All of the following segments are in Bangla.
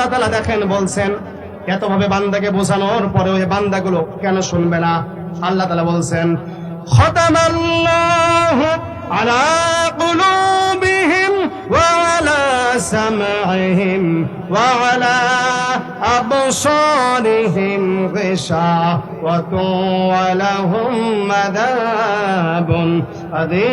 আল্লাহ তাআলা দেখেন বলছেন, এতভাবে বান্দাকে বোঝানোর পরে ওই বান্দাগুলো কেন শুনবে না? আল্লাহ তাআলা বলছেন, খাতামাল্লাহু আলা কুলুবিহিম ওয়া আলা সামঈহিম ওয়া আলা আবসারিহিম গিশাওয়াতুন ওয়া লাহুম আযাবুন আযীম।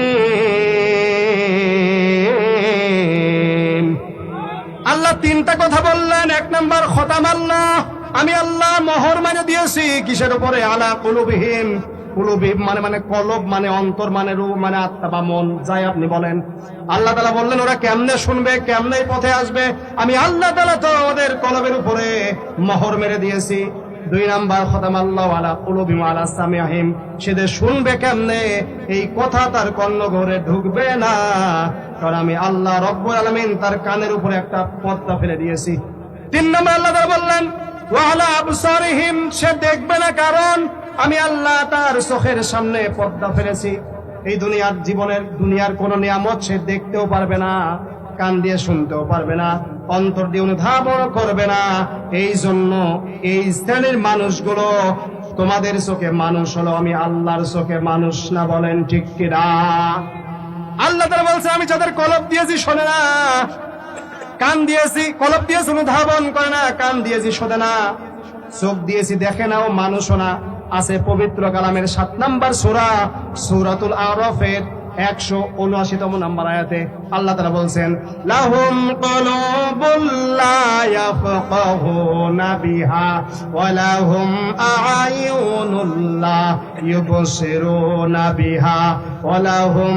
আল্লাহ তিনটা কথা বললেন। এক নাম্বার, খতামাল্লাহ, আমি আল্লাহ মোহর মানে দিয়েছি কিসের উপরে? আলা কুলুবিহিম। কুলুবিহিম মানে কলব, মানে অন্তর, মানে রূহ, মানে আত্মা বা মন, যাই আপনি বলেন। আল্লাহ তাআলা বললেন ওরা কেমনে শুনবে, কেমনে পথে আসবে? আমি আল্লাহ তাআলা তো ওদের কলবের উপরে মোহর মেরে দিয়েছি। দুই নাম্বার, খতামাল্লাহু আলা কুলুবিহিম ওয়া আলা সামিহিম, সেদের শুনবে কেমনে? এই কথা তার কর্ণগহ্বরে ঢুকবে না, কারণ আমি আল্লাহ রব্বুল আলামিন তার কানের উপরে একটা পর্দা ফেলে দিয়েছি। তিন নম্বর আল্লাহ তাআলা বললেন ওয়া আলা আবসারিহিম, সে দেখবে না, কারণ আমি আল্লাহ তার চোখের সামনে পর্দা ফেলেছি। এই দুনিয়ার জীবনের দুনিয়ার কোন নিয়ামত সে দেখতেও পারবে না, কান দিয়ে শুনতেও পারবে না, অন্তর দিয়ে অনুধাবন করবে না। এই জন্য এই শ্রেণীর মানুষগুলো তোমাদের চোখে মানুষ হলো, আমি আল্লাহর চোখে মানুষ না। বলেন ঠিক কিনা? আল্লাহ তাআলা বলছে আমি যাদের কলব দিয়েছি শোনে না, কান দিয়েছি, কলব দিয়েছি অনুধাবন করে না, কান দিয়েছি শোনে না, চোখ দিয়েছি দেখে না, ও মানুষও না। আছে পবিত্র কালামের 7 নম্বর সূরা সূরাতুল আরাফের 179 নম্বর আয়াতে আল্লাহ তাআলা বলছেন, লাহুম কুলুবুল লা ইয়াফকাহুনা বিহা ওয়া লাহুম আ'য়ুনুল লা ইউবসিরুনা বিহা ওয়া লাহুম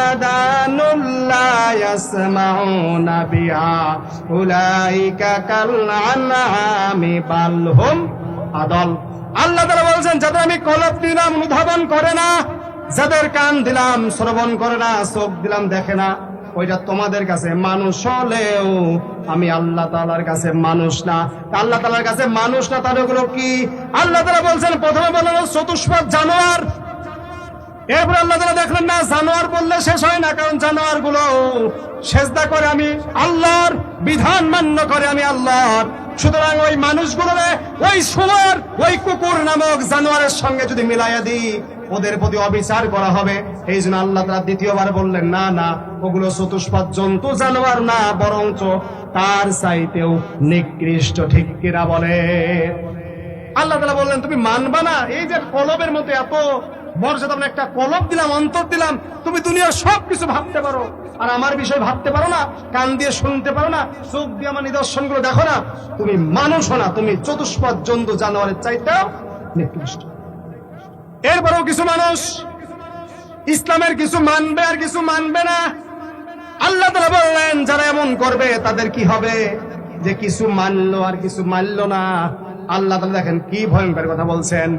আদানুল লা ইয়াসমাউনা বিহা উলাইকা কাল আনআমি বাল হুম আদাল। আল্লাহ তাআলা বলছেন যাদের আমি কলব দিলাম অনুধাবন করে না, যাদের কান দিলাম শ্রবণ করে না, চোখ দিলাম দেখে না, ওইটা তোমাদের কাছে মানুষ হলেও আমি আল্লাহ তাআলার কাছে মানুষ না। আল্লাহ তাআলার কাছে মানুষ না, তাহলে ওগুলো কি? আল্লাহ তাআলা বলছেন, প্রথমে বললেন চতুষ্পদ জানোয়ার। এরপর আল্লাহ তাআলা দেখলেন না, জানোয়ার বললে শেষ হয় না, কারণ জানোয়ার গুলো সেজদা করে আমি আল্লাহর, বিধান মান্য করে আমি আল্লাহর। সুতরাং ওই মানুষগুলোরে ওই শুয়োর, ওই কুকুর নামক জানোয়ারের সঙ্গে যদি মিলাইয়া দিই, ওদের প্রতি অবিচার করা হবে। এই জন্য আল্লাহ তাআলা দ্বিতীয়বার বললেন, না না, ওগুলো চতুষ্পদ জন্তু, জানোয়ার না, বরঞ্চ তার চাইতেও নিকৃষ্ট। ঠিক কিনা বলে? আল্লাহ তাআলা বললেন তুমি মানবা না? এই যে কলবের মতো এত মর্যাদা, একটা কলব দিলাম, অন্তর দিলাম, তুমি দুনিয়ার সবকিছু ভাবতে পারো, আর আমার বিষয় ভাবতে পারো না, কান দিয়ে শুনতে পারো না, চোখ দিয়ে আমার নিদর্শনগুলো দেখো না, তুমি মানুষ না, তুমি চতুষ্পদ জন্তু, জানোয়ারের চাইতেও নিকৃষ্ট। এরপরেও কিছু মানুষ ইসলামের কিছু মানবে আর কিছু মানবে না। আল্লাহ তাআলা বললেন যারা এমন করবে তাদের কি হবে? যে কিছু মানলো আর কিছু মানলো না। আল্লাহ তাআলা দেখেন কি ভয়ঙ্কর কথা বলছেন,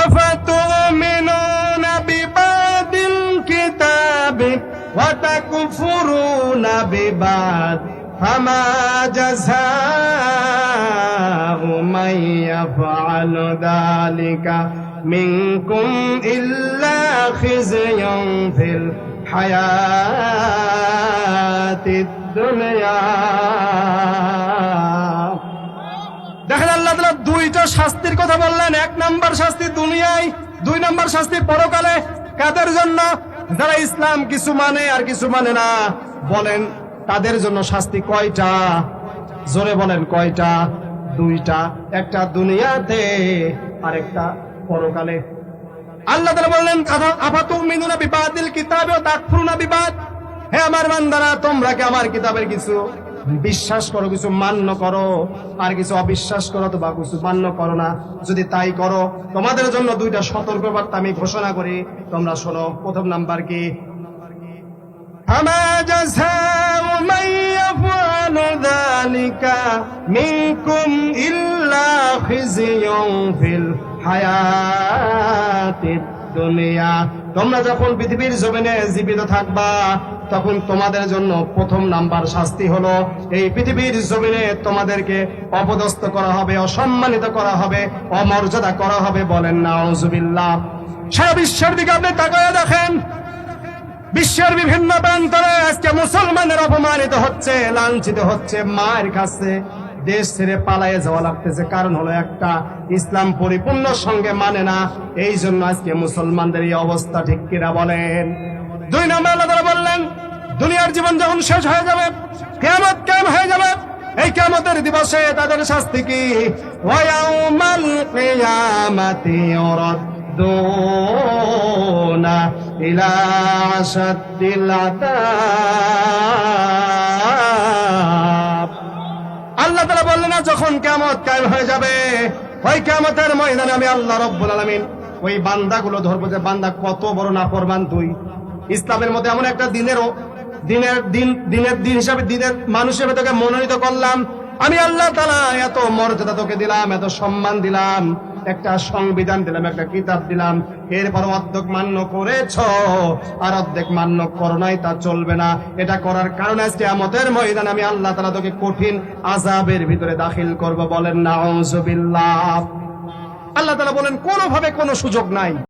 আফাতুমিনুনা বিবাদিল কিতাবি ওয়া তাকফুরুনা বিবাদ ফামা জাযাউ মান ইয়াফআলু যালিকা মিনকুম ইল্লা খিzyun ফিল হায়াতিদ দুনিয়া। দেখেন আল্লাহ তাআলা দুইটা শাস্তির কথা বললেন। এক নাম্বার শাস্তি দুনিয়ায়, দুই নাম্বার শাস্তি পরকালে। কাদের জন্য? যারা ইসলাম কিছু মানে আর কিছু মানে না। বলেন তাদের জন্য শাস্তি কয়টা? জোরে বলেন কয়টা? দুইটা, একটা দুনিয়াতে আর একটা পরকালে। আল্লাহ তাআলা বললেন আফাতুমিনুনা বিবাদিল কিতাবি ওয়া তাকফুরুনা বিবাদ, হে আমার বান্দারা তোমরা কি আমার কিতাবের কিছু বিশ্বাস করো, কিছু মান্য করো, আর কিছু অবিশ্বাস করো তো বা কিছু মান্য করো না। যদি তাই করো তোমাদের জন্য দুইটা সতর্কবার্তা আমি ঘোষণা করি, তোমরা শোনো। প্রথম নাম্বার কি? ফামা জাযাউ মান ইয়াফআলু যালিকা মিনকুম ইল্লা খিzyun ফিল হায়াতিদ দুনিয়া। তোমরা যখন পৃথিবীর জমিনে জীবিত থাকবা তখন তোমাদের জন্য প্রথম নাম্বার শাস্তি হলো এই পৃথিবীর জমিনে তোমাদেরকে অপদস্থ করা হবে, অসম্মানিত করা হবে, অমর্যাদা করা হবে। বলেন নাউজুবিল্লাহ। সারা বিশ্বের দিকে আপনি তাকায়া দেখেন, বিশ্বের বিভিন্ন প্রান্তরে আজকে মুসলমানের অপমানিত হচ্ছে, লাঞ্ছিত হচ্ছে, মার খাচ্ছে। দেশ ছেড়ে পালায়ে যাওয়া লাগতেছে। কারণ হলো একটা, ইসলাম পরিপূর্ণ সঙ্গে মানে না, এই জন্য আজকে মুসলমানদের এই অবস্থা। ঠিক কিনা বলেন? 2 নম্বর আল্লাহ তাআলা বললেন, দুনিয়ার জীবন যখন শেষ হয়ে যাবে, কিয়ামত কায়েম হয়ে যাবে, এই কিয়ামতের দিবসে তাদের শাস্তি কি? ওয়া ইয়াউমাল কিয়ামাতি ইউরাদ্দুনা ইলা আশাদ্দিল আযাব। আল্লাহ তাআলা বললেন, না যখন কিয়ামত কায়েম হয়ে যাবে, ওই কিয়ামতের ময়দানে আমি আল্লাহ রাব্বুল আলামিন ওই বান্দাগুলো ধরবো, যে বান্দা কত বড় নাফরমান তুই। ইসলামের মধ্যে এমন একটা দিনের দিন হিসাবে, দিনের মানুষ হিসেবে তোকে মনোনীত করলাম আমি আল্লাহ তাআলা, এত মর্যাদা তোকে দিলাম, এত সম্মান দিলাম, একটা সংবিধান দিলাম, একটা কিতাব দিলাম, এরপর অর্ধেক মান্য করেছ আর অর্ধেক মান্য করো নাই, তা চলবে না। এটা করার কারণে আজকে কিয়ামতের ময়দানে আমি আল্লাহ তাআলা তোকে কঠিন আযাবের ভিতরে দাখিল করব। বলেন নাউযুবিল্লাহ। আল্লাহ তাআলা বলেন কোনোভাবে কোনো সুযোগ নাই।